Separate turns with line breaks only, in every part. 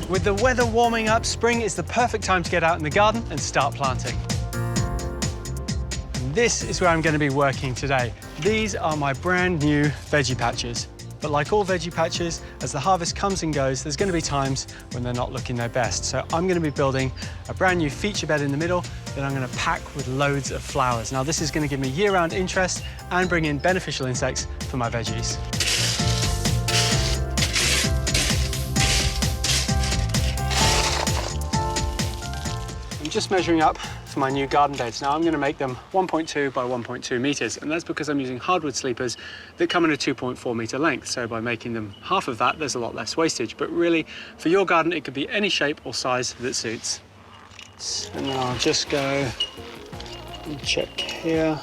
With the weather warming up, spring is the perfect time to get out in the garden and start planting. And this is where I'm going to be working today. These are my brand new veggie patches. But like all veggie patches, as the harvest comes and goes, there's going to be times when they're not looking their best. So I'm going to be building a brand new feature bed in the middle that I'm going to pack with loads of flowers. Now this is going to give me year-round interest and bring in beneficial insects for my veggies. I'm just measuring up for my new garden beds. Now I'm going to make them 1.2 by 1.2 meters, and that's because I'm using hardwood sleepers that come in a 2.4 meter length. So by making them half of that, there's a lot less wastage. But really, for your garden, it could be any shape or size that suits. And then I'll just go and check here.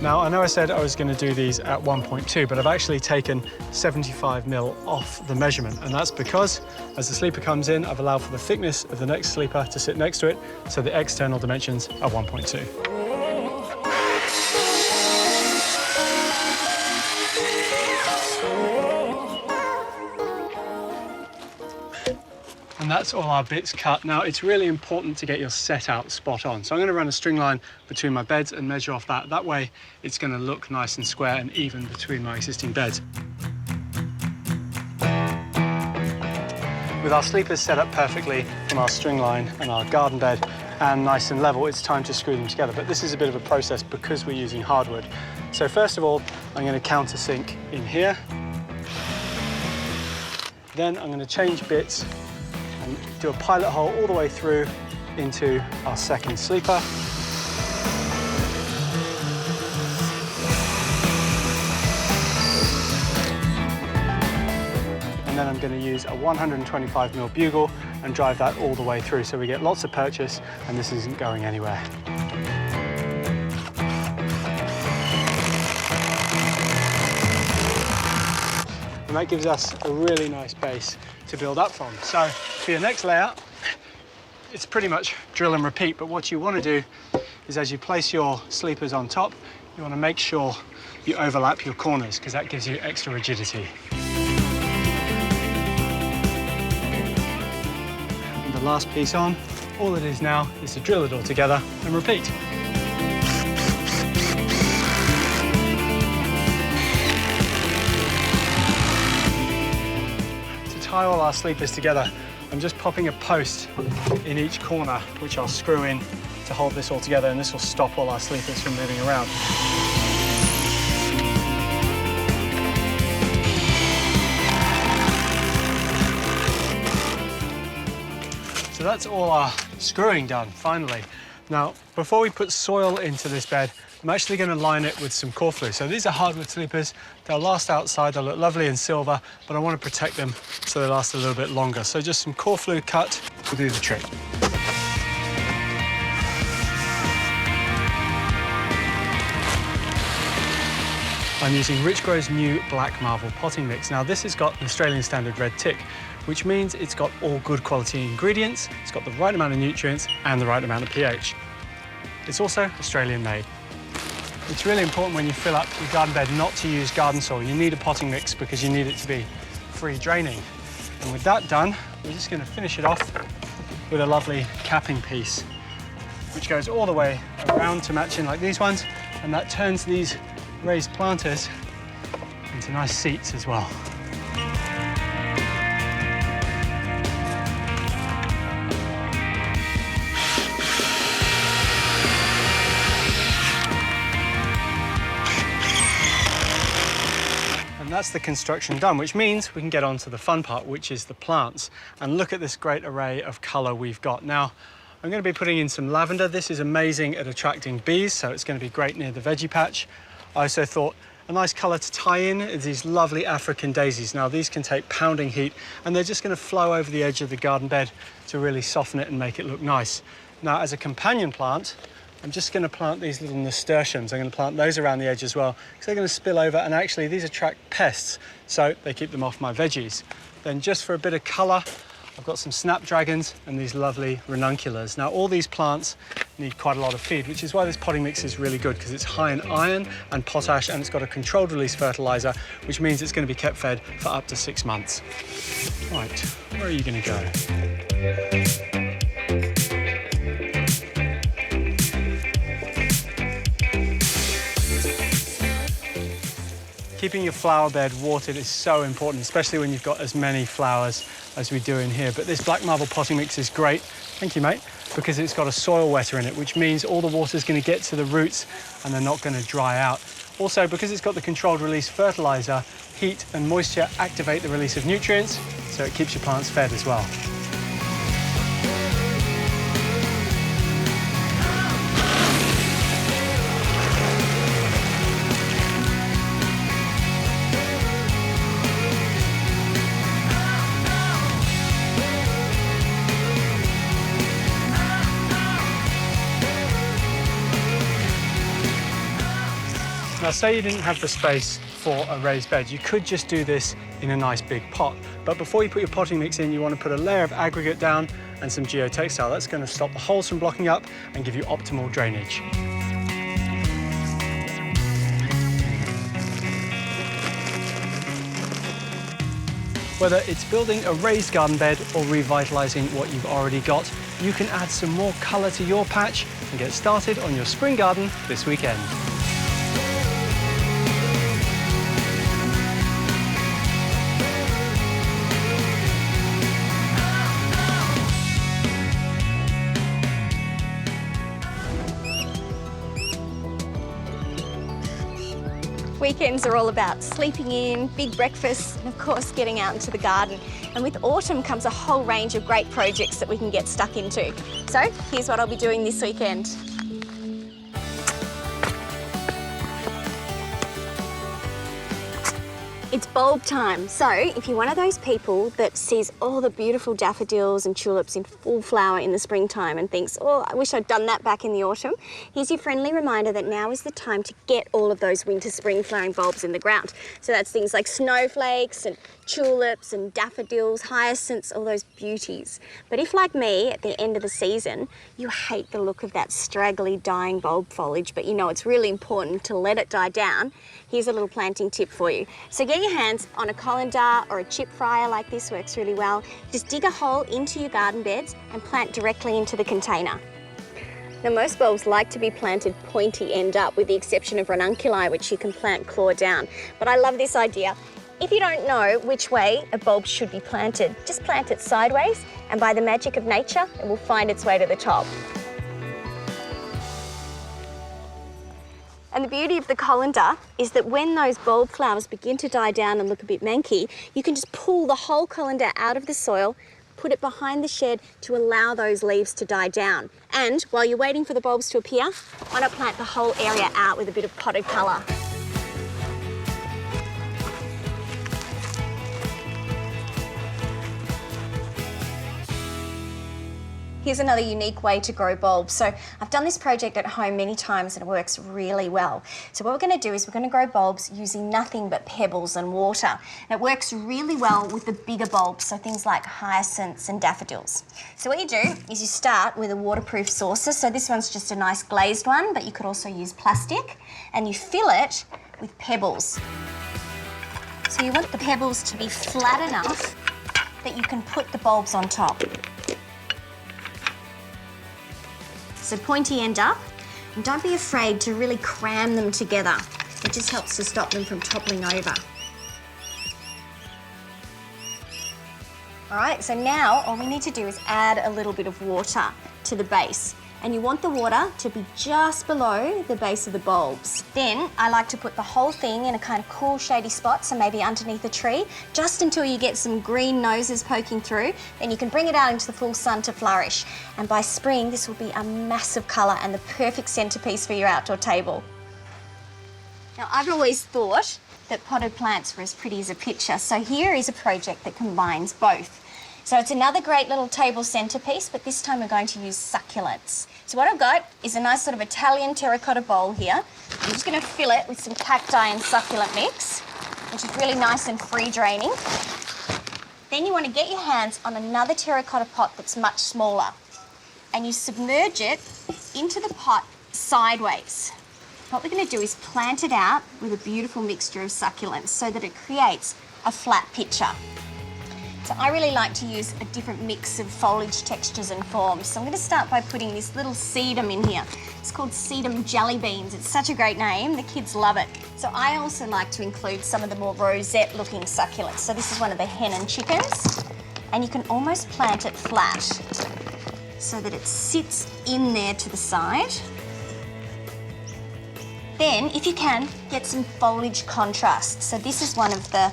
Now, I know I said I was going to do these at 1.2, but I've actually taken 75 mil off the measurement, and that's because as the sleeper comes in, I've allowed for the thickness of the next sleeper to sit next to it, so the external dimensions are 1.2. And that's all our bits cut. Now, it's really important to get your set out spot on. So I'm going to run a string line between my beds and measure off that. That way, it's going to look nice and square and even between my existing beds. With our sleepers set up perfectly from our string line and our garden bed and nice and level, it's time to screw them together. But this is a bit of a process because we're using hardwood. So first of all, I'm going to countersink in here. Then I'm going to change bits and do a pilot hole all the way through into our second sleeper. And then I'm going to use a 125mm bugle and drive that all the way through so we get lots of purchase and this isn't going anywhere. And that gives us a really nice base to build up from. So for your next layout, it's pretty much drill and repeat, but what you want to do is as you place your sleepers on top, you want to make sure you overlap your corners because that gives you extra rigidity. And the last piece on, all it is now is to drill it all together and repeat. Tie all our sleepers together, I'm just popping a post in each corner which I'll screw in to hold this all together, and this will stop all our sleepers from moving around. So that's all our screwing done, finally. Now, before we put soil into this bed, I'm actually going to line it with some corflue. So these are hardwood sleepers. They'll last outside, they'll look lovely in silver, but I want to protect them so they last a little bit longer. So just some corflue cut will do the trick. I'm using Richgro's new Black Marble potting mix. Now this has got an Australian standard red tick, which means it's got all good quality ingredients, it's got the right amount of nutrients and the right amount of pH. It's also Australian made. It's really important when you fill up your garden bed not to use garden soil. You need a potting mix because you need it to be free draining. And with that done, we're just going to finish it off with a lovely capping piece, which goes all the way around to match in like these ones, and that turns these raised planters into nice seats as well. And that's the construction done, which means we can get on to the fun part, which is the plants. And look at this great array of colour we've got. Now, I'm going to be putting in some lavender. This is amazing at attracting bees, so it's going to be great near the veggie patch. I also thought a nice colour to tie in is these lovely African daisies. Now, these can take pounding heat, and they're just going to flow over the edge of the garden bed to really soften it and make it look nice. Now, as a companion plant, I'm just going to plant these little nasturtiums. I'm going to plant those around the edge as well, because they're going to spill over, and actually these attract pests, so they keep them off my veggies. Then just for a bit of colour, I've got some snapdragons and these lovely ranunculars. Now, all these plants need quite a lot of feed, which is why this potting mix is really good, because it's high in iron and potash, and it's got a controlled release fertilizer, which means it's going to be kept fed for up to 6 months. Right, where are you going to go? Keeping your flower bed watered is so important, especially when you've got as many flowers as we do in here. But this black marble potting mix is great, thank you mate, because it's got a soil wetter in it, which means all the water is going to get to the roots and they're not going to dry out. Also, because it's got the controlled release fertilizer, heat and moisture activate the release of nutrients, so it keeps your plants fed as well. Now, say you didn't have the space for a raised bed, you could just do this in a nice big pot. But before you put your potting mix in, you want to put a layer of aggregate down and some geotextile. That's going to stop the holes from blocking up and give you optimal drainage. Whether it's building a raised garden bed or revitalising what you've already got, you can add some more colour to your patch and get started on your spring garden this weekend.
Weekends are all about sleeping in, big breakfasts, and of course getting out into the garden. And with autumn comes a whole range of great projects that we can get stuck into. So here's what I'll be doing this weekend. It's bulb time. So if you're one of those people that sees all the beautiful daffodils and tulips in full flower in the springtime and thinks, oh, I wish I'd done that back in the autumn, here's your friendly reminder that now is the time to get all of those winter spring flowering bulbs in the ground. So that's things like snowflakes and tulips and daffodils, hyacinths, all those beauties. But if, like me, at the end of the season, you hate the look of that straggly dying bulb foliage, but you know it's really important to let it die down, here's a little planting tip for you. So get your hands on a colander or a chip fryer like this, works really well. Just dig a hole into your garden beds and plant directly into the container. Now, most bulbs like to be planted pointy end up, with the exception of ranunculi, which you can plant claw down. But I love this idea. If you don't know which way a bulb should be planted, just plant it sideways, and by the magic of nature, it will find its way to the top. And the beauty of the colander is that when those bulb flowers begin to die down and look a bit manky, you can just pull the whole colander out of the soil, put it behind the shed to allow those leaves to die down. And while you're waiting for the bulbs to appear, why not plant the whole area out with a bit of potted colour? Here's another unique way to grow bulbs. So I've done this project at home many times and it works really well. So what we're going to do is we're going to grow bulbs using nothing but pebbles and water. And it works really well with the bigger bulbs, so things like hyacinths and daffodils. So what you do is you start with a waterproof saucer. So this one's just a nice glazed one, but you could also use plastic, and you fill it with pebbles. So you want the pebbles to be flat enough that you can put the bulbs on top. So pointy end up, and don't be afraid to really cram them together. It just helps to stop them from toppling over. All right, so now all we need to do is add a little bit of water to the base. And you want the water to be just below the base of the bulbs. Then I like to put the whole thing in a kind of cool shady spot, so maybe underneath a tree, just until you get some green noses poking through. Then you can bring it out into the full sun to flourish. And by spring, this will be a massive colour and the perfect centrepiece for your outdoor table. Now, I've always thought that potted plants were as pretty as a picture, so here is a project that combines both. So it's another great little table centrepiece, but this time we're going to use succulents. So what I've got is a nice sort of Italian terracotta bowl here. I'm just going to fill it with some cacti and succulent mix, which is really nice and free draining. Then you want to get your hands on another terracotta pot that's much smaller, and you submerge it into the pot sideways. What we're going to do is plant it out with a beautiful mixture of succulents so that it creates a flat picture. So I really like to use a different mix of foliage textures and forms. So I'm going to start by putting this little sedum in here. It's called sedum jelly beans. It's such a great name, the kids love it. So I also like to include some of the more rosette looking succulents. So this is one of the hen and chickens, and you can almost plant it flat so that it sits in there to the side. Then, if you can, get some foliage contrast. So this is one of the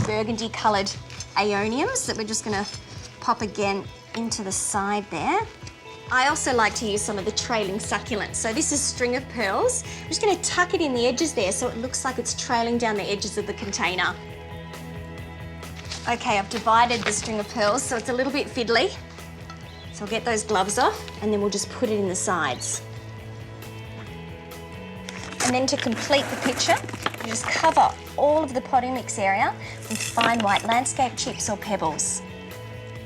burgundy coloured aeoniums that we're just going to pop again into the side there. I also like to use some of the trailing succulents. So this is string of pearls. I'm just going to tuck it in the edges there so it looks like it's trailing down the edges of the container. Okay, I've divided the string of pearls so it's a little bit fiddly. So I'll get those gloves off and then we'll just put it in the sides. And then to complete the picture, you just cover all of the potting mix area with fine white landscape chips or pebbles.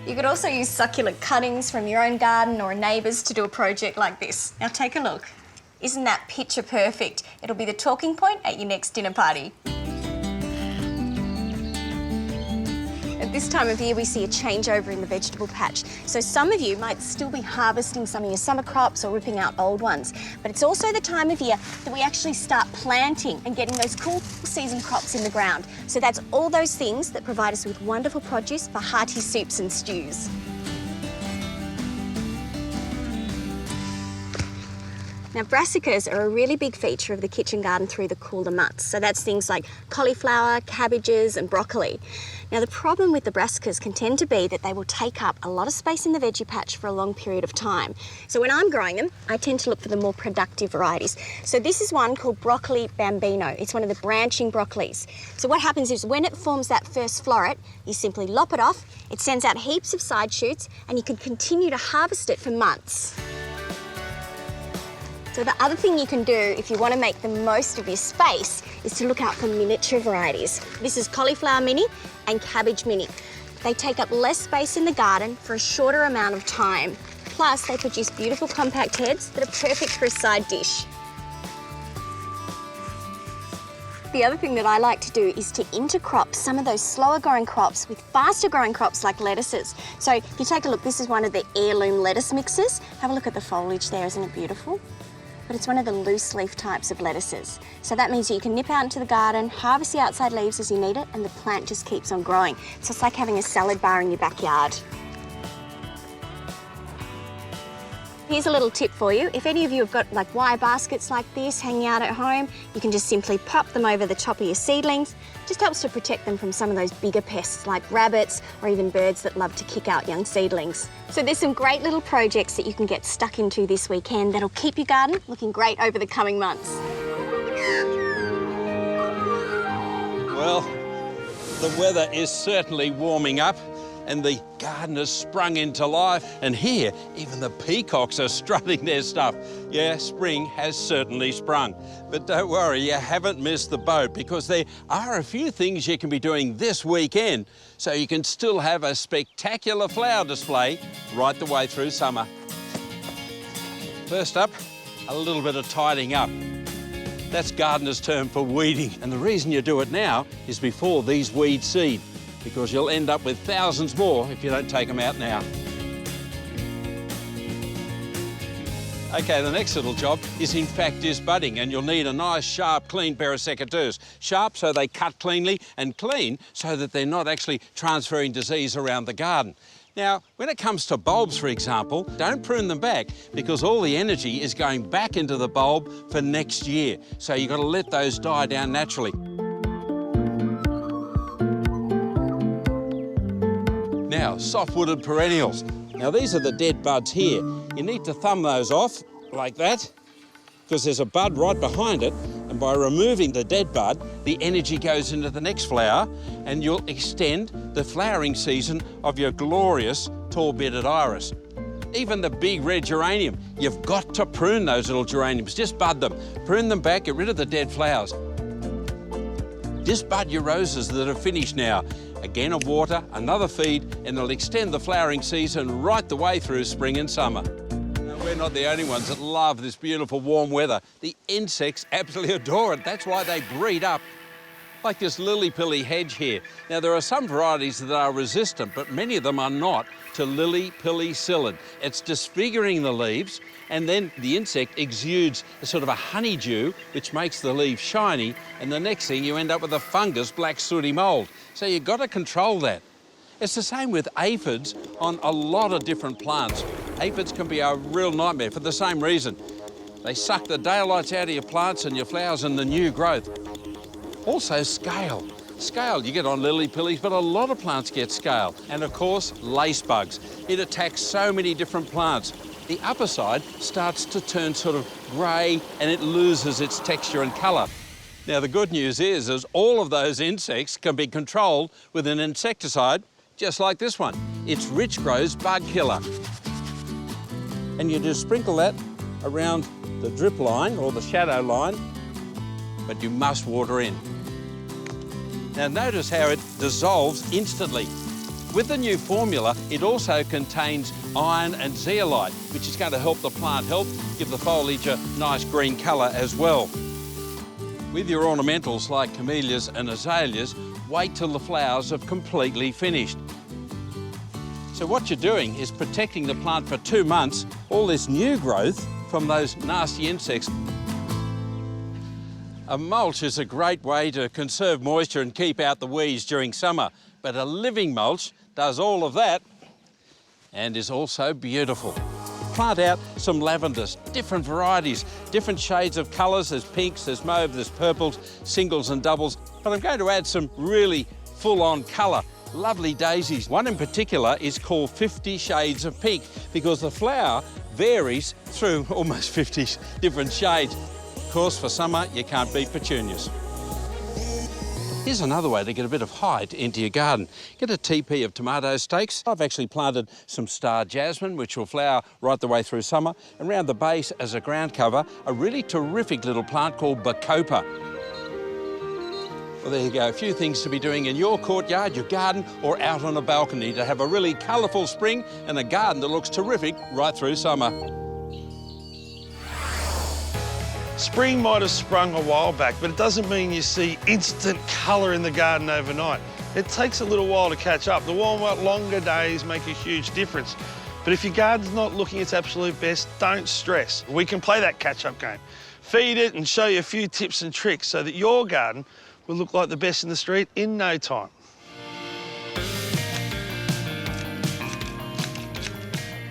You could also use succulent cuttings from your own garden or a neighbour's to do a project like this. Now take a look. Isn't that picture perfect? It'll be the talking point at your next dinner party. At this time of year, we see a changeover in the vegetable patch. So some of you might still be harvesting some of your summer crops or ripping out old ones. But it's also the time of year that we actually start planting and getting those cool season crops in the ground. So that's all those things that provide us with wonderful produce for hearty soups and stews. Now, brassicas are a really big feature of the kitchen garden through the cooler months. So that's things like cauliflower, cabbages and broccoli. Now, the problem with the brassicas can tend to be that they will take up a lot of space in the veggie patch for a long period of time. So when I'm growing them, I tend to look for the more productive varieties. So this is one called broccoli bambino. It's one of the branching broccolis. So what happens is when it forms that first floret, you simply lop it off, it sends out heaps of side shoots, and you can continue to harvest it for months. So the other thing you can do if you want to make the most of your space is to look out for miniature varieties. This is cauliflower mini and cabbage mini. They take up less space in the garden for a shorter amount of time. Plus, they produce beautiful compact heads that are perfect for a side dish. The other thing that I like to do is to intercrop some of those slower growing crops with faster growing crops like lettuces. So if you take a look, this is one of the heirloom lettuce mixes. Have a look at the foliage there, isn't it beautiful? But it's one of the loose leaf types of lettuces. So that means that you can nip out into the garden, harvest the outside leaves as you need it, and the plant just keeps on growing. So it's like having a salad bar in your backyard. Here's a little tip for you. If any of you have got like wire baskets like this hanging out at home, you can just simply pop them over the top of your seedlings. Just helps to protect them from some of those bigger pests like rabbits or even birds that love to kick out young seedlings. So there's some great little projects that you can get stuck into this weekend that'll keep your garden looking great over the coming months.
Well, the weather is certainly warming up and the garden has sprung into life. And here, even the peacocks are strutting their stuff. Yeah, spring has certainly sprung. But don't worry, you haven't missed the boat because there are a few things you can be doing this weekend so you can still have a spectacular flower display right the way through summer. First up, a little bit of tidying up. That's gardener's term for weeding. And the reason you do it now is before these weeds seed, because you'll end up with thousands more if you don't take them out now. Okay, the next little job is in fact just budding, and you'll need a nice, sharp, clean pair of secateurs. Sharp so they cut cleanly, and clean so that they're not actually transferring disease around the garden. Now, when it comes to bulbs, for example, don't prune them back because all the energy is going back into the bulb for next year. So you've got to let those die down naturally. Now, soft-wooded perennials. Now, these are the dead buds here. You need to thumb those off like that because there's a bud right behind it, and by removing the dead bud, the energy goes into the next flower and you'll extend the flowering season of your glorious tall-bearded iris. Even the big red geranium, you've got to prune those little geraniums. Just bud them, prune them back, get rid of the dead flowers. disbud your roses that are finished now. Again of water, another feed, and it'll extend the flowering season right the way through spring and summer. Now, we're not the only ones that love this beautiful warm weather. The insects absolutely adore it. That's why they breed up. Like this lily-pilly hedge here. Now, there are some varieties that are resistant, but many of them are not to lily-pilly psyllid. It's disfiguring the leaves, and then the insect exudes a sort of a honeydew, which makes the leaves shiny, and the next thing you end up with a fungus, black sooty mould. So you've got to control that. It's the same with aphids on a lot of different plants. Aphids can be a real nightmare for the same reason. They suck the daylights out of your plants and your flowers and the new growth. Also scale. Scale you get on lily-pillies, but a lot of plants get scale. And of course, lace bugs. It attacks so many different plants. The upper side starts to turn sort of grey and it loses its texture and colour. Now, the good news is all of those insects can be controlled with an insecticide just like this one. It's Rich Grow's Bug Killer. And you just sprinkle that around the drip line or the shadow line, but you must water in. Now notice how it dissolves instantly. With the new formula, it also contains iron and zeolite, which is going to help the plant give the foliage a nice green colour as well. With your ornamentals like camellias and azaleas, wait till the flowers have completely finished. So what you're doing is protecting the plant for 2 months, all this new growth from those nasty insects. A mulch is a great way to conserve moisture and keep out the weeds during summer, but a living mulch does all of that and is also beautiful. Plant out some lavenders, different varieties, different shades of colours. There's pinks, there's mauve, there's purples, singles and doubles, but I'm going to add some really full-on colour. Lovely daisies. One in particular is called 50 Shades of Pink because the flower varies through almost 50 different shades. Of course, for summer, you can't beat petunias. Here's another way to get a bit of height into your garden. Get a TP of tomato stakes. I've actually planted some star jasmine, which will flower right the way through summer. And around the base, as a ground cover, a really terrific little plant called bacopa. Well, there you go. A few things to be doing in your courtyard, your garden, or out on a balcony to have a really colourful spring and a garden that looks terrific right through summer.
Spring might have sprung a while back, but it doesn't mean you see instant colour in the garden overnight. It takes a little while to catch up. The warmer, longer days make a huge difference. But if your garden's not looking its absolute best, don't stress. We can play that catch-up game. Feed it and show you a few tips and tricks so that your garden will look like the best in the street in no time.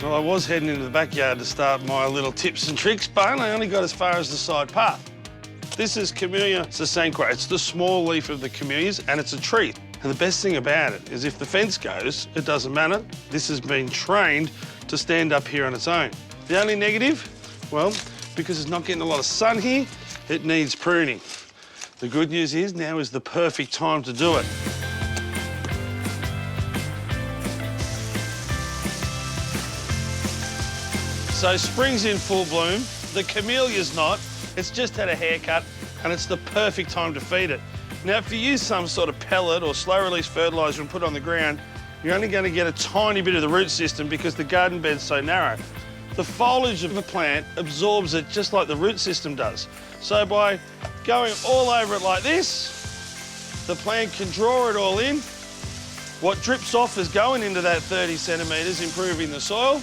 Well, I was heading into the backyard to start my little tips and tricks, but I only got as far as the side path. This is Camellia sasanqua. It's the small leaf of the camellias, and it's a tree. And the best thing about it is if the fence goes, it doesn't matter. This has been trained to stand up here on its own. The only negative, well, because it's not getting a lot of sun here, it needs pruning. The good news is now is the perfect time to do it. So spring's in full bloom, the camellia's not, it's just had a haircut and it's the perfect time to feed it. Now if you use some sort of pellet or slow release fertiliser and put it on the ground, you're only going to get a tiny bit of the root system because the garden bed's so narrow. The foliage of the plant absorbs it just like the root system does. So by going all over it like this, the plant can draw it all in. What drips off is going into that 30 centimetres, improving the soil,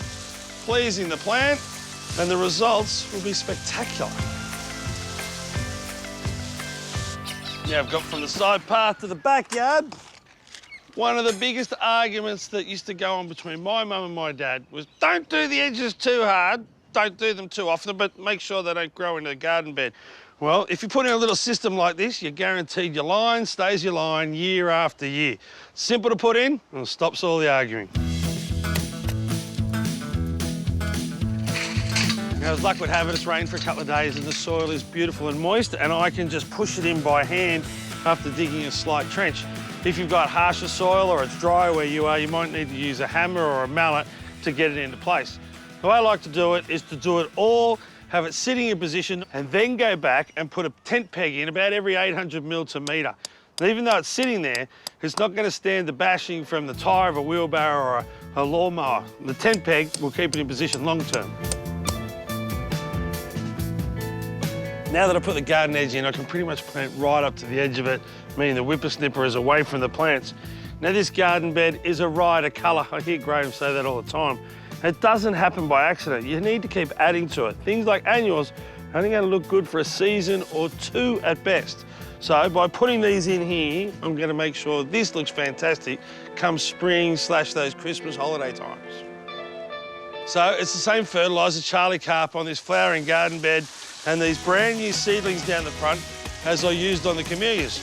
pleasing the plant, and the results will be spectacular. Now I've got from the side path to the backyard. One of the biggest arguments that used to go on between my mum and my dad was don't do the edges too hard, don't do them too often, but make sure they don't grow into the garden bed. Well, if you put in a little system like this, you're guaranteed your line stays your line year after year. Simple to put in, and it stops all the arguing. Now, as luck would have it, it's rained for a couple of days and the soil is beautiful and moist, and I can just push it in by hand after digging a slight trench. If you've got harsher soil or it's dry where you are, you might need to use a hammer or a mallet to get it into place. The way I like to do it is to do it all, have it sitting in position, and then go back and put a tent peg in about every 800 mil to metre. And even though it's sitting there, it's not going to stand the bashing from the tyre of a wheelbarrow or a lawnmower. The tent peg will keep it in position long term. Now that I put the garden edge in, I can pretty much plant right up to the edge of it, meaning the whippersnipper is away from the plants. Now this garden bed is a riot of colour. I hear Graham say that all the time. It doesn't happen by accident. You need to keep adding to it. Things like annuals are only going to look good for a season or two at best. So by putting these in here, I'm going to make sure this looks fantastic come spring / those Christmas holiday times. So it's the same fertiliser, Charlie Carp, on this flowering garden bed and these brand new seedlings down the front as I used on the camellias.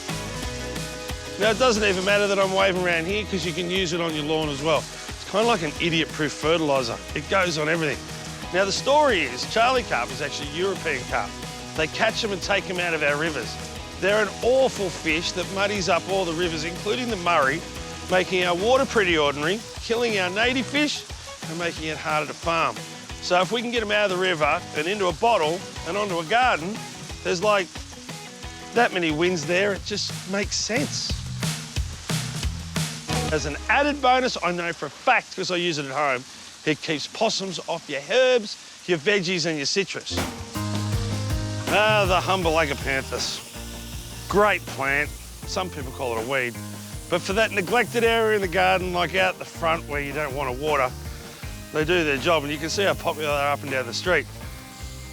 Now it doesn't even matter that I'm waving around here because you can use it on your lawn as well. It's kind of like an idiot-proof fertiliser. It goes on everything. Now the story is Charlie Carp is actually European carp. They catch them and take them out of our rivers. They're an awful fish that muddies up all the rivers, including the Murray, making our water pretty ordinary, killing our native fish and making it harder to farm. So if we can get them out of the river and into a bottle and onto a garden, there's like that many wins there, it just makes sense. As an added bonus, I know for a fact, because I use it at home, it keeps possums off your herbs, your veggies and your citrus. Ah, the humble agapanthus. Great plant. Some people call it a weed. But for that neglected area in the garden, like out the front where you don't want to water, they do their job, and you can see how popular they are up and down the street.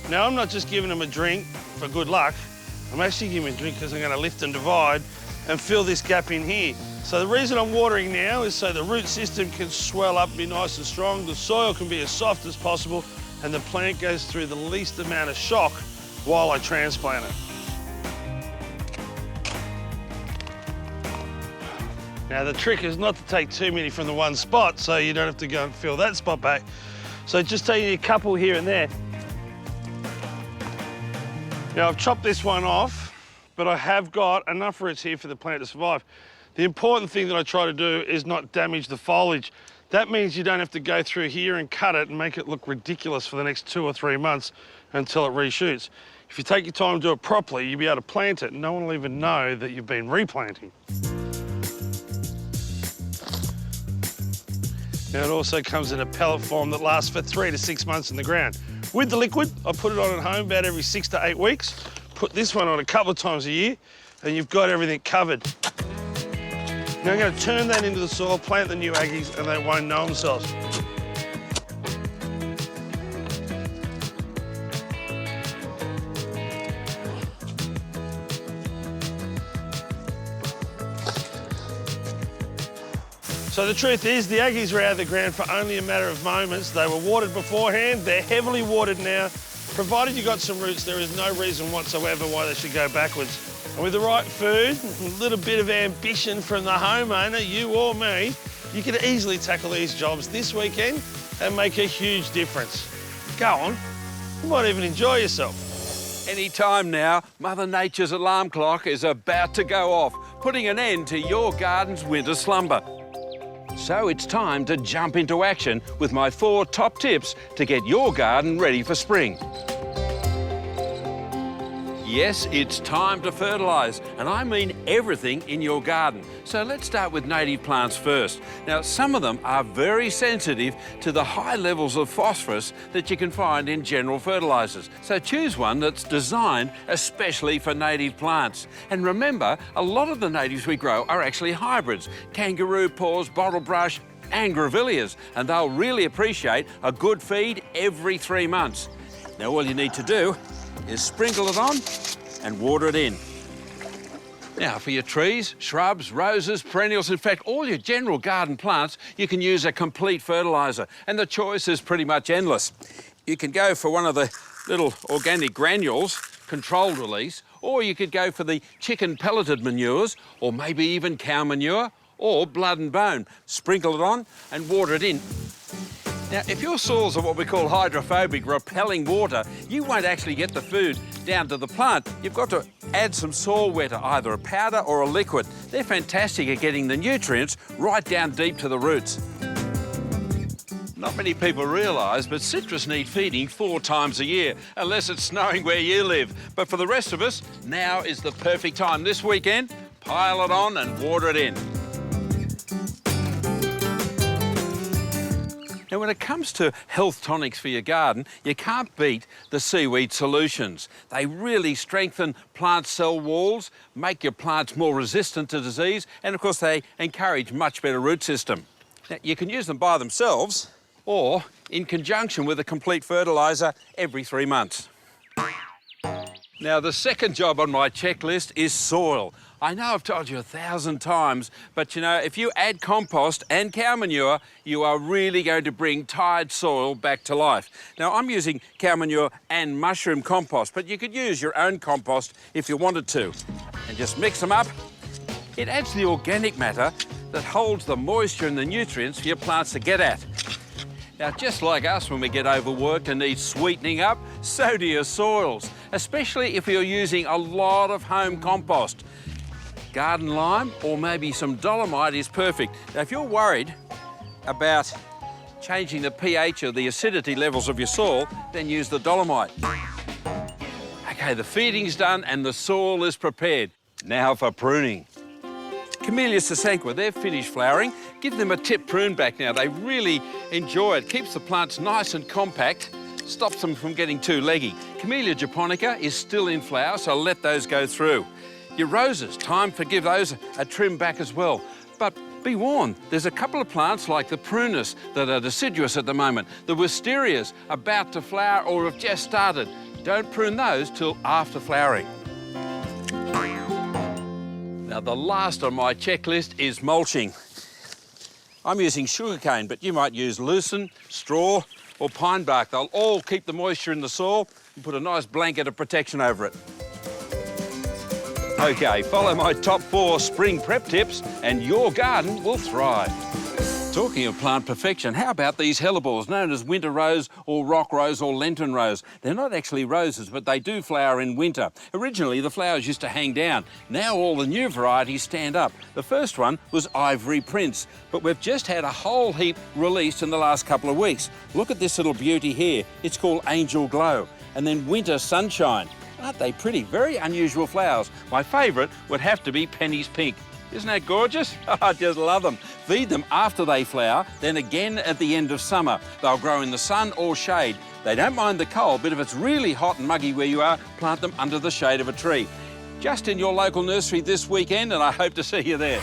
Now, I'm not just giving them a drink for good luck. I'm actually giving them a drink because I'm going to lift and divide and fill this gap in here. So the reason I'm watering now is so the root system can swell up and be nice and strong, the soil can be as soft as possible, and the plant goes through the least amount of shock while I transplant it. Now the trick is not to take too many from the one spot so you don't have to go and fill that spot back. So just taking a couple here and there. Now I've chopped this one off, but I have got enough roots here for the plant to survive. The important thing that I try to do is not damage the foliage. That means you don't have to go through here and cut it and make it look ridiculous for the next 2 or 3 months until it reshoots. If you take your time to do it properly, you'll be able to plant it and no one will even know that you've been replanting. Now it also comes in a pellet form that lasts for 3 to 6 months in the ground. With the liquid, I put it on at home about every 6 to 8 weeks. Put this one on a couple of times a year, and you've got everything covered. Now I'm going to turn that into the soil, plant the new Aggies, and they won't know themselves. So the truth is, the Aggies were out of the ground for only a matter of moments. They were watered beforehand, they're heavily watered now. Provided you got some roots, there is no reason whatsoever why they should go backwards. And with the right food, a little bit of ambition from the homeowner, you or me, you could easily tackle these jobs this weekend and make a huge difference. Go on, you might even enjoy yourself.
Any time now, Mother Nature's alarm clock is about to go off, putting an end to your garden's winter slumber. So it's time to jump into action with my 4 top tips to get your garden ready for spring. Yes, it's time to fertilise, and I mean everything in your garden. So let's start with native plants first. Now, some of them are very sensitive to the high levels of phosphorus that you can find in general fertilisers. So choose one that's designed especially for native plants. And remember, a lot of the natives we grow are actually hybrids: kangaroo paws, bottlebrush and grevilleas, and they'll really appreciate a good feed every 3 months. Now, all you need to do is sprinkle it on and water it in. Now, for your trees, shrubs, roses, perennials, in fact, all your general garden plants, you can use a complete fertiliser, and the choice is pretty much endless. You can go for one of the little organic granules, controlled release, or you could go for the chicken pelleted manures, or maybe even cow manure, or blood and bone. Sprinkle it on and water it in. Now, if your soils are what we call hydrophobic, repelling water, you won't actually get the food down to the plant. You've got to add some soil wetter, either a powder or a liquid. They're fantastic at getting the nutrients right down deep to the roots. Not many people realise, but citrus need feeding 4 times a year, unless it's snowing where you live. But for the rest of us, now is the perfect time this weekend pile it on and water it in. Now, when it comes to health tonics for your garden, you can't beat the seaweed solutions. They really strengthen plant cell walls, make your plants more resistant to disease, and of course they encourage much better root system. Now, you can use them by themselves or in conjunction with a complete fertiliser every 3 months. Now, the second job on my checklist is soil. I know I've told you 1,000 times, but you know, if you add compost and cow manure, you are really going to bring tired soil back to life. Now, I'm using cow manure and mushroom compost, but you could use your own compost if you wanted to. And just mix them up. It adds the organic matter that holds the moisture and the nutrients for your plants to get at. Now, just like us when we get overworked and need sweetening up, so do your soils, especially if you're using a lot of home compost. Garden lime or maybe some dolomite is perfect. Now, if you're worried about changing the pH or the acidity levels of your soil, then use the dolomite. Okay, the feeding's done and the soil is prepared. Now for pruning. Camellia sasanqua, they've finished flowering. Give them a tip prune back now. They really enjoy it. Keeps the plants nice and compact, stops them from getting too leggy. Camellia japonica is still in flower, so let those go through. Your roses, time to give those a trim back as well. But be warned, there's a couple of plants like the prunus that are deciduous at the moment. The wisterias about to flower or have just started. Don't prune those till after flowering. Now, the last on my checklist is mulching. I'm using sugarcane, but you might use lucerne, straw, or pine bark. They'll all keep the moisture in the soil and put a nice blanket of protection over it. Okay, follow my top 4 spring prep tips and your garden will thrive. Talking of plant perfection, how about these hellebores known as winter rose or rock rose or lenten rose? They're not actually roses, but they do flower in winter. Originally, the flowers used to hang down. Now all the new varieties stand up. The first one was Ivory Prince, but we've just had a whole heap released in the last couple of weeks. Look at this little beauty here. It's called Angel Glow. And then Winter Sunshine. Aren't they pretty? Very unusual flowers. My favourite would have to be Penny's Pink. Isn't that gorgeous? I just love them. Feed them after they flower, then again at the end of summer. They'll grow in the sun or shade. They don't mind the cold, but if it's really hot and muggy where you are, plant them under the shade of a tree. Just in your local nursery this weekend, and I hope to see you there.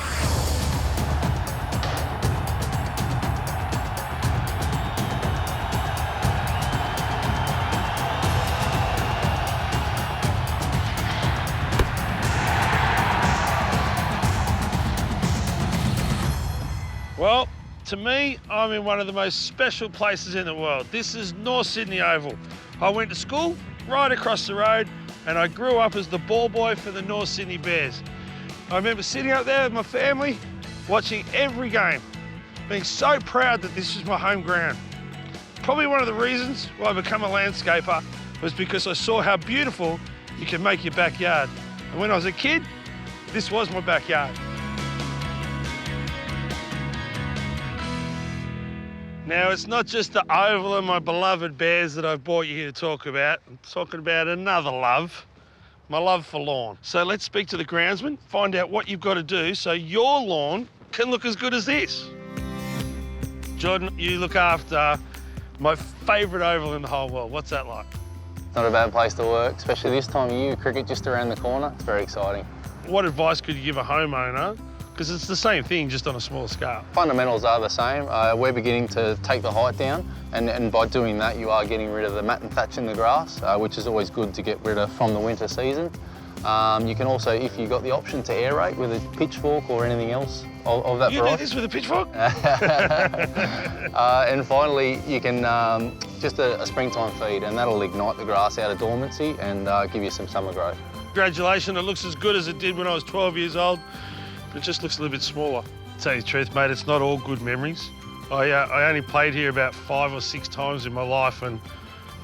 Well, to me, I'm in one of the most special places in the world. This is North Sydney Oval. I went to school right across the road and I grew up as the ball boy for the North Sydney Bears. I remember sitting up there with my family, watching every game, being so proud that this was my home ground. Probably one of the reasons why I became a landscaper was because I saw how beautiful you can make your backyard. And when I was a kid, this was my backyard. Now, it's not just the Oval and my beloved Bears that I've brought you here to talk about. I'm talking about another love, my love for lawn. So let's speak to the groundsman, find out what you've got to do so your lawn can look as good as this. Jordan, you look after my favourite oval in the whole world. What's that like?
Not a bad place to work, especially this time of year, cricket just around the corner. It's very exciting.
What advice could you give a homeowner? Because it's the same thing, just on a smaller scale.
Fundamentals are the same. We're beginning to take the height down, and by doing that, you are getting rid of the mat and thatch in the grass, which is always good to get rid of from the winter season. You can also, if you've got the option to aerate with a pitchfork or anything else of that variety.
You do this with a pitchfork?
And finally, you can just a springtime feed, and that'll ignite the grass out of dormancy and give you some summer growth.
Congratulations, it looks as good as it did when I was 12 years old. It just looks a little bit smaller. To tell you the truth, mate, it's not all good memories. I only played here about 5 or 6 times in my life and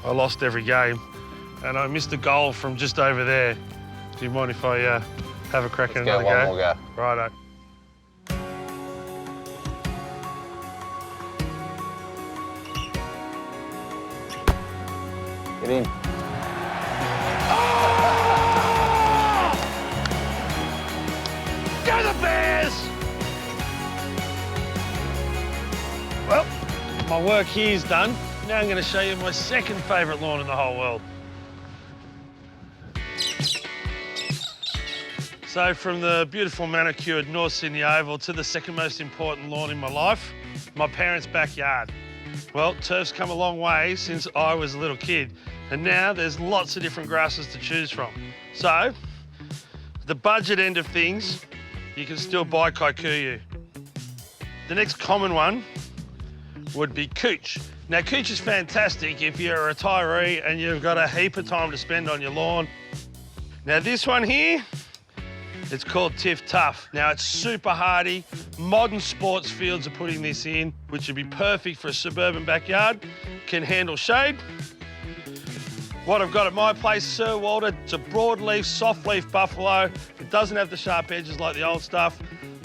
I lost every game. And I missed a goal from just over there. Do you mind if I have a crack at another go?
One more go.
Righto.
Get in.
My work here's done. Now I'm going to show you my second favourite lawn in the whole world. So from the beautiful manicured North Sydney Oval to the second most important lawn in my life, my parents' backyard. Well, turf's come a long way since I was a little kid, and now there's lots of different grasses to choose from. So, the budget end of things, you can still buy kikuyu. The next common one would be cooch. Now, cooch is fantastic if you're a retiree and you've got a heap of time to spend on your lawn. Now, this one here, it's called Tiff Tough. Now, it's super hardy. Modern sports fields are putting this in, which would be perfect for a suburban backyard. Can handle shade. What I've got at my place, Sir Walter, it's a broadleaf, soft-leaf buffalo. It doesn't have the sharp edges like the old stuff.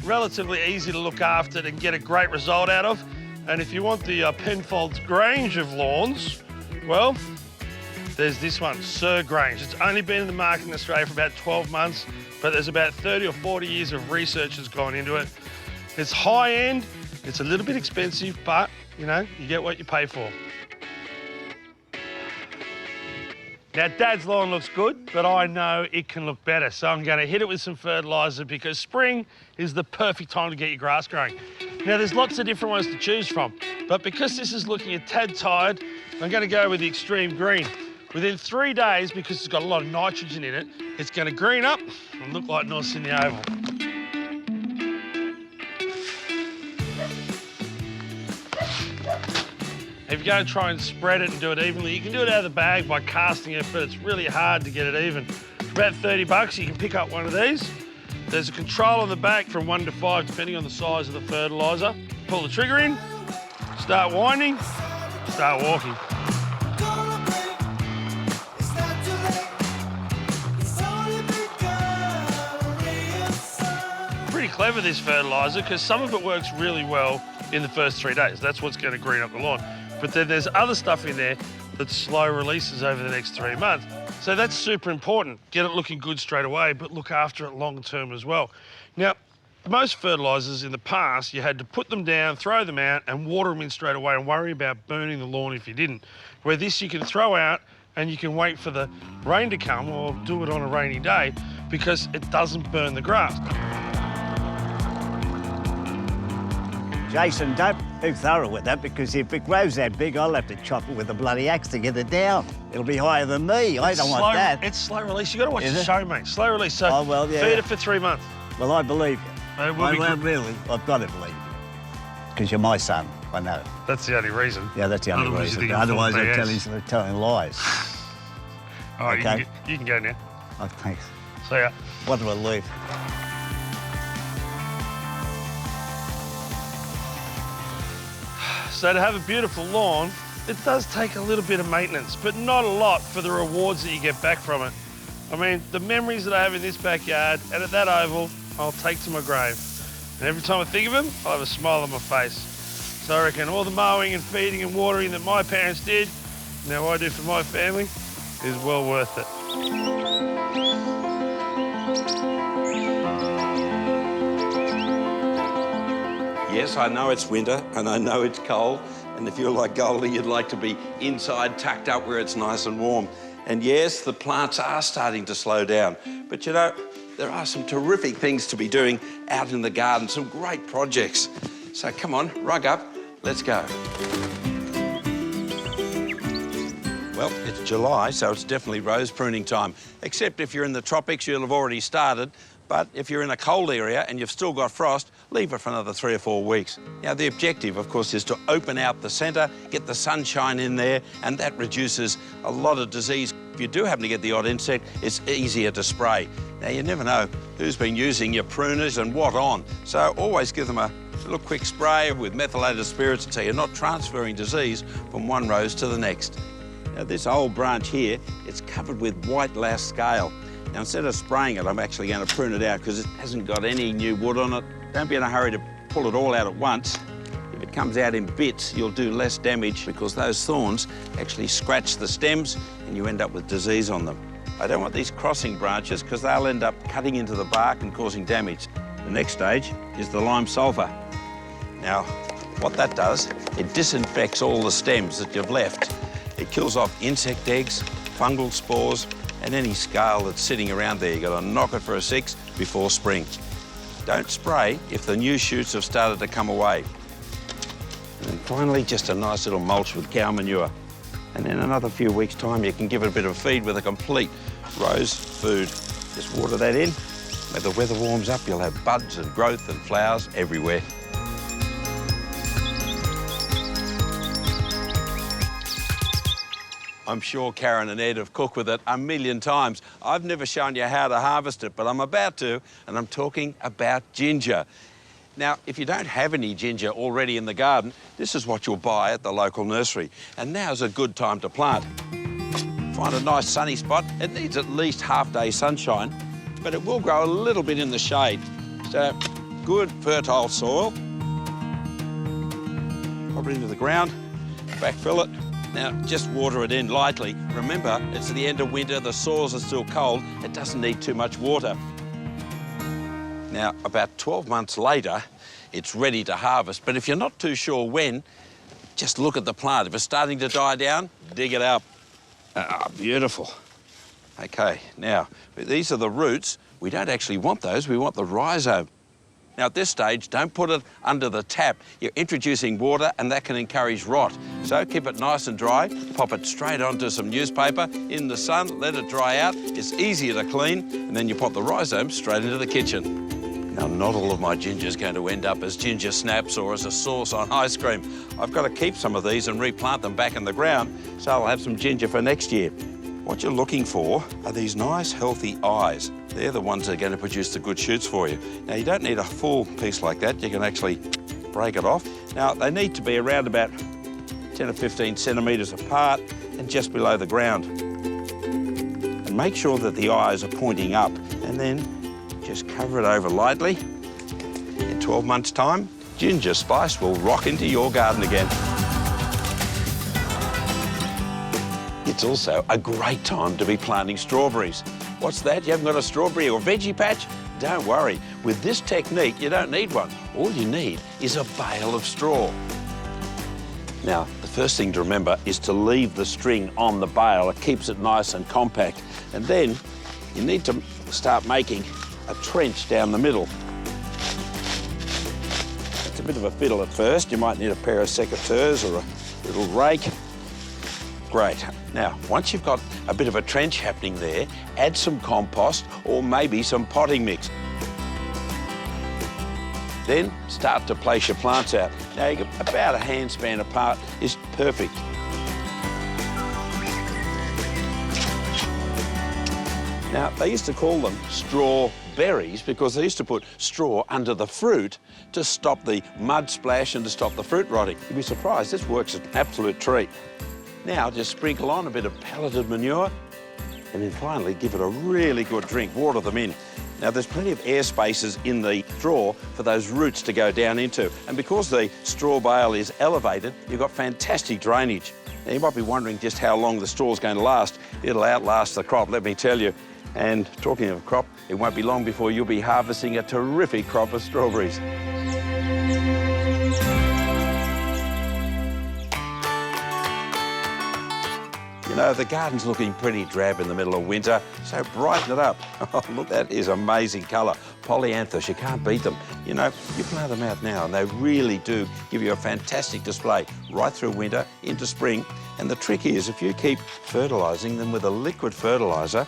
Relatively easy to look after and get a great result out of. And if you want the Penfolds Grange of lawns, well, there's this one, Sir Grange. It's only been in the market in Australia for about 12 months, but there's about 30 or 40 years of research that's gone into it. It's high end, it's a little bit expensive, but, you know, you get what you pay for. Now, Dad's lawn looks good, but I know it can look better, so I'm going to hit it with some fertiliser because spring is the perfect time to get your grass growing. Now, there's lots of different ones to choose from, but because this is looking a tad tired, I'm going to go with the Extreme Green. Within 3 days, because it's got a lot of nitrogen in it, it's going to green up and look like North Sydney Oval. If you're going to try and spread it and do it evenly, you can do it out of the bag by casting it, but it's really hard to get it even. For about 30 bucks, you can pick up one of these. There's a control on the back from 1 to 5, depending on the size of the fertiliser. Pull the trigger in, start winding, start walking. Pretty clever, this fertiliser, because some of it works really well in the first 3 days. That's what's going to green up the lawn. But then there's other stuff in there that slow releases over the next 3 months. So that's super important. Get it looking good straight away, but look after it long term as well. Now, most fertilisers in the past, you had to put them down, throw them out, and water them in straight away and worry about burning the lawn if you didn't. Where this you can throw out and you can wait for the rain to come or do it on a rainy day because it doesn't burn the grass.
Jason, don't be too thorough with that because if it grows that big, I'll have to chop it with a bloody axe to get it down. It'll be higher than me. I don't want that.
It's slow release. You've got to watch the
it?
show, mate. Slow release. So
Oh, well, yeah.
feed it for 3 months.
Well, I believe you.
It will be good.
Really, I've got to believe you. Because you're my son, I know.
That's the only reason.
Yeah, that's the only
Otherwise you
reason.
think I'm
Otherwise,
full of
they're telling lies.
All right,
Okay.
you can go now.
Oh, thanks.
See ya.
What a relief.
So to have a beautiful lawn, it does take a little bit of maintenance, but not a lot for the rewards that you get back from it. I mean, the memories that I have in this backyard and at that oval, I'll take to my grave. And every time I think of them, I'll have a smile on my face. So I reckon all the mowing and feeding and watering that my parents did, now I do for my family, is well worth it.
Yes, I know it's winter and I know it's cold, and if you're like Goldie, you'd like to be inside, tucked up where it's nice and warm. And yes, the plants are starting to slow down, but you know, there are some terrific things to be doing out in the garden, some great projects. So come on, rug up, let's go. Well, it's July, so it's definitely rose pruning time, except if you're in the tropics, you'll have already started. But if you're in a cold area and you've still got frost, leave it for another 3 or 4 weeks. Now, the objective, of course, is to open out the centre, get the sunshine in there, and that reduces a lot of disease. If you do happen to get the odd insect, it's easier to spray. Now, you never know who's been using your pruners and what on, so always give them a little quick spray with methylated spirits so you're not transferring disease from one rose to the next. Now, this old branch here, it's covered with white louse scale. Now, instead of spraying it, I'm actually going to prune it out because it hasn't got any new wood on it. Don't be in a hurry to pull it all out at once. If it comes out in bits, you'll do less damage because those thorns actually scratch the stems and you end up with disease on them. I don't want these crossing branches because they'll end up cutting into the bark and causing damage. The next stage is the lime sulphur. Now, What that does, it disinfects all the stems that you've left. It kills off insect eggs, fungal spores, and any scale that's sitting around there. You've got to knock it for a 6 before spring. Don't spray if the new shoots have started to come away. And then finally, just a nice little mulch with cow manure. And in another few weeks' time, you can give it a bit of feed with a complete rose food. Just water that in. When the weather warms up, you'll have buds and growth and flowers everywhere. I'm sure Karen and Ed have cooked with it a million times. I've never shown you how to harvest it, but I'm about to, and I'm talking about ginger. Now, if you don't have any ginger already in the garden, this is what you'll buy at the local nursery. And now's a good time to plant. Find a nice sunny spot. It needs at least half-day sunshine, but it will grow a little bit in the shade. So, good fertile soil. Pop it into the ground, backfill it. Now, just water it in lightly. Remember, it's the end of winter, the soils are still cold. It doesn't need too much water. Now, about 12 months later, it's ready to harvest. But if you're not too sure when, just look at the plant. If it's starting to die down, dig it up. Ah, beautiful. OK, now, these are the roots. We don't actually want those, we want the rhizome. Now, at this stage, don't put it under the tap. You're introducing water and that can encourage rot. So keep it nice and dry, pop it straight onto some newspaper in the sun, let it dry out. It's easier to clean, and then you pop the rhizome straight into the kitchen. Now, not all of my ginger's going to end up as ginger snaps or as a sauce on ice cream. I've got to keep some of these and replant them back in the ground, so I'll have some ginger for next year. What you're looking for are these nice, healthy eyes. They're the ones that are going to produce the good shoots for you. Now, you don't need a full piece like that. You can actually break it off. Now, they need to be around about 10 or 15 centimetres apart and just below the ground. And make sure that the eyes are pointing up, and then just cover it over lightly. In 12 months' time, ginger spice will rock into your garden again. It's also a great time to be planting strawberries. What's that? You haven't got a strawberry or veggie patch? Don't worry. With this technique, you don't need one. All you need is a bale of straw. Now, the first thing to remember is to leave the string on the bale. It keeps it nice and compact. And then you need to start making a trench down the middle. It's a bit of a fiddle at first. You might need a pair of secateurs or a little rake. Great. Now, once you've got a bit of a trench happening there, add some compost or maybe some potting mix. Then start to place your plants out. Now, you get about a handspan apart is perfect. Now, they used to call them straw berries because they used to put straw under the fruit to stop the mud splash and to stop the fruit rotting. You'd be surprised, this works as an absolute treat. Now, just sprinkle on a bit of pelleted manure and then finally give it a really good drink. Water them in. Now, there's plenty of air spaces in the straw for those roots to go down into. And because the straw bale is elevated, you've got fantastic drainage. Now, you might be wondering just how long the straw's going to last. It'll outlast the crop, let me tell you. And talking of crop, it won't be long before you'll be harvesting a terrific crop of strawberries. You know, the garden's looking pretty drab in the middle of winter, so brighten it up. Oh, look, that is amazing colour. Polyanthus, you can't beat them. You know, you plant them out now and they really do give you a fantastic display right through winter into spring. And the trick is, if you keep fertilising them with a liquid fertiliser,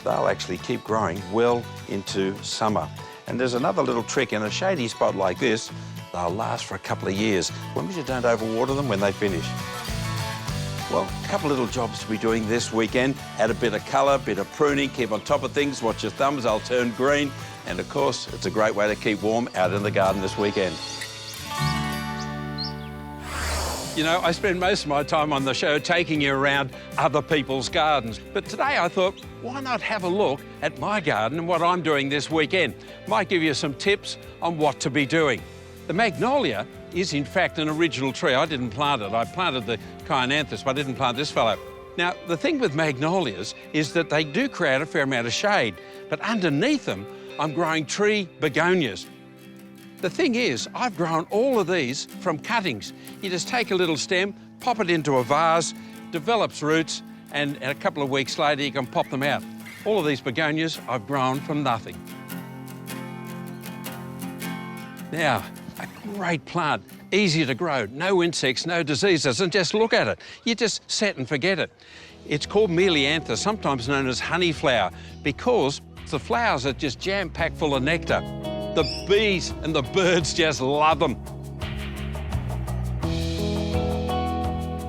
they'll actually keep growing well into summer. And there's another little trick. In a shady spot like this, they'll last for a couple of years. As long as you don't overwater them when they finish. Well, a couple of little jobs to be doing this weekend. Add a bit of colour, bit of pruning, keep on top of things, watch your thumbs, they'll turn green. And of course, it's a great way to keep warm out in the garden this weekend. You know, I spend most of my time on the show taking you around other people's gardens. But today I thought, why not have a look at my garden and what I'm doing this weekend? Might give you some tips on what to be doing. The magnolia is in fact an original tree. I didn't plant it. I planted the Cyananthus, but I didn't plant this fellow. Now, the thing with magnolias is that they do create a fair amount of shade, but underneath them, I'm growing tree begonias. The thing is, I've grown all of these from cuttings. You just take a little stem, pop it into a vase, develops roots, and a couple of weeks later you can pop them out. All of these begonias I've grown from nothing. Now, a great plant, easy to grow, no insects, no diseases, and just look at it. You just set and forget it. It's called Meliantha, sometimes known as honeyflower, because the flowers are just jam-packed full of nectar. The bees and the birds just love them.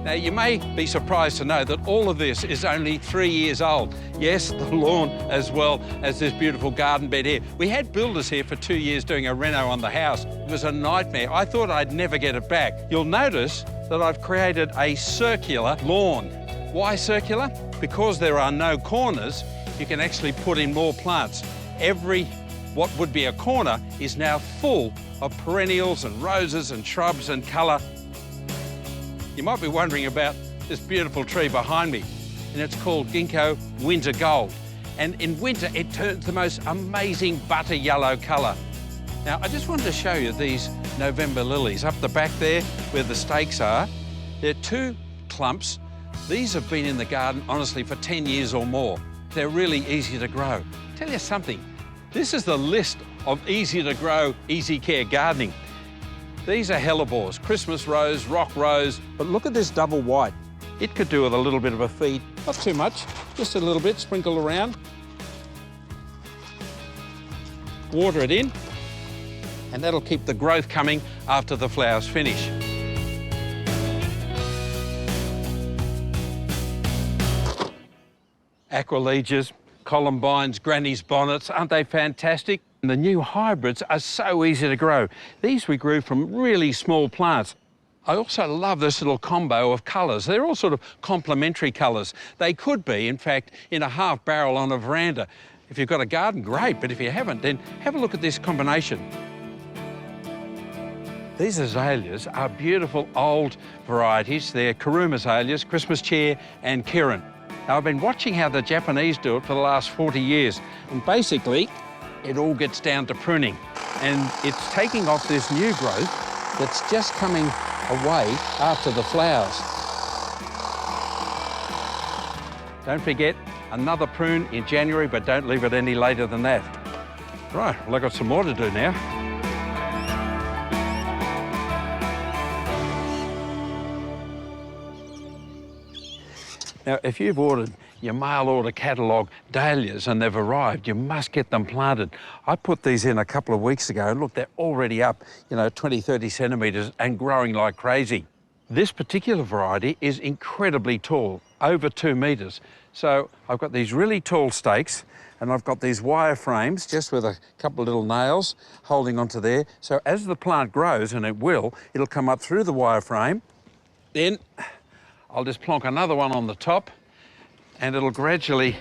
Now, you may be surprised to know that all of this is only 3 years old. Yes, the lawn as well as this beautiful garden bed here. We had builders here for 2 years doing a reno on the house. It was a nightmare. I thought I'd never get it back. You'll notice that I've created a circular lawn. Why circular? Because there are no corners, you can actually put in more plants. What would be a corner is now full of perennials and roses and shrubs and colour. You might be wondering about this beautiful tree behind me, and it's called Ginkgo Winter Gold. And in winter, it turns the most amazing butter yellow colour. Now, I just wanted to show you these November lilies. Up the back there, where the stakes are, they're 2 clumps. These have been in the garden, honestly, for 10 years or more. They're really easy to grow. Tell you something, this is the list of easy to grow, easy care gardening. These are hellebores, Christmas rose, rock rose, but look at this double white. It could do with a little bit of a feed, not too much, just a little bit, sprinkle around. Water it in, and that'll keep the growth coming after the flowers finish. Aquiledias, columbines, granny's bonnets, aren't they fantastic? And the new hybrids are so easy to grow. These we grew from really small plants. I also love this little combo of colours. They're all sort of complementary colours. They could be, in fact, in a half barrel on a veranda. If you've got a garden, great, but if you haven't, then have a look at this combination. These azaleas are beautiful old varieties. They're Karuma azaleas, Christmas chair and Kirin. Now, I've been watching how the Japanese do it for the last 40 years, and basically, it all gets down to pruning. And it's taking off this new growth that's just coming away after the flowers. Don't forget, another prune in January, but don't leave it any later than that. Right, well, I've got some more to do now. Now, if you've ordered your mail order catalogue dahlias and they've arrived, you must get them planted. I put these in a couple of weeks ago and look, they're already up, 20, 30 centimetres and growing like crazy. This particular variety is incredibly tall, over 2 metres. So I've got these really tall stakes and I've got these wire frames just with a couple of little nails holding onto there. So as the plant grows, and it'll come up through the wire frame. Then I'll just plonk another one on the top and it'll gradually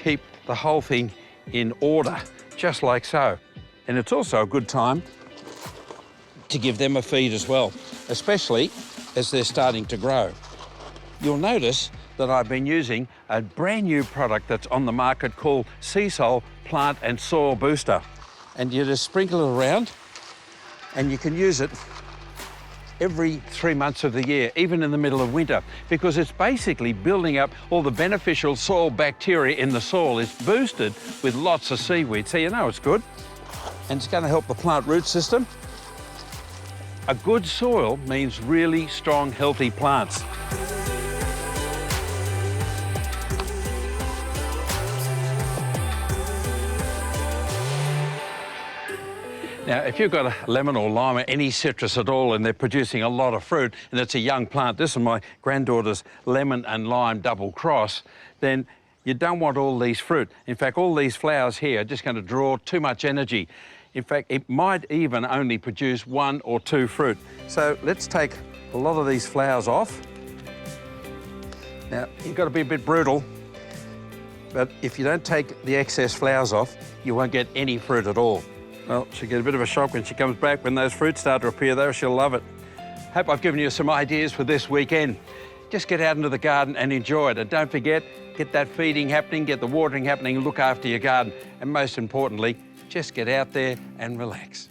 keep the whole thing in order, just like so. And it's also a good time to give them a feed as well, especially as they're starting to grow. You'll notice that I've been using a brand new product that's on the market called Sea Soul Plant and Soil Booster. And you just sprinkle it around and you can use it every 3 months of the year, even in the middle of winter, because it's basically building up all the beneficial soil bacteria in the soil. It's boosted with lots of seaweed, so you know it's good. And it's going to help the plant root system. A good soil means really strong, healthy plants. Now, if you've got a lemon or lime or any citrus at all and they're producing a lot of fruit and it's a young plant, this is my granddaughter's lemon and lime double cross, then you don't want all these fruit. In fact, all these flowers here are just going to draw too much energy. In fact, it might even only produce 1 or 2 fruit. So let's take a lot of these flowers off. Now, you've got to be a bit brutal, but if you don't take the excess flowers off, you won't get any fruit at all. Well, she'll get a bit of a shock when she comes back. When those fruits start to appear, though, she'll love it. Hope I've given you some ideas for this weekend. Just get out into the garden and enjoy it. And don't forget, get that feeding happening, get the watering happening, look after your garden. And most importantly, just get out there and relax.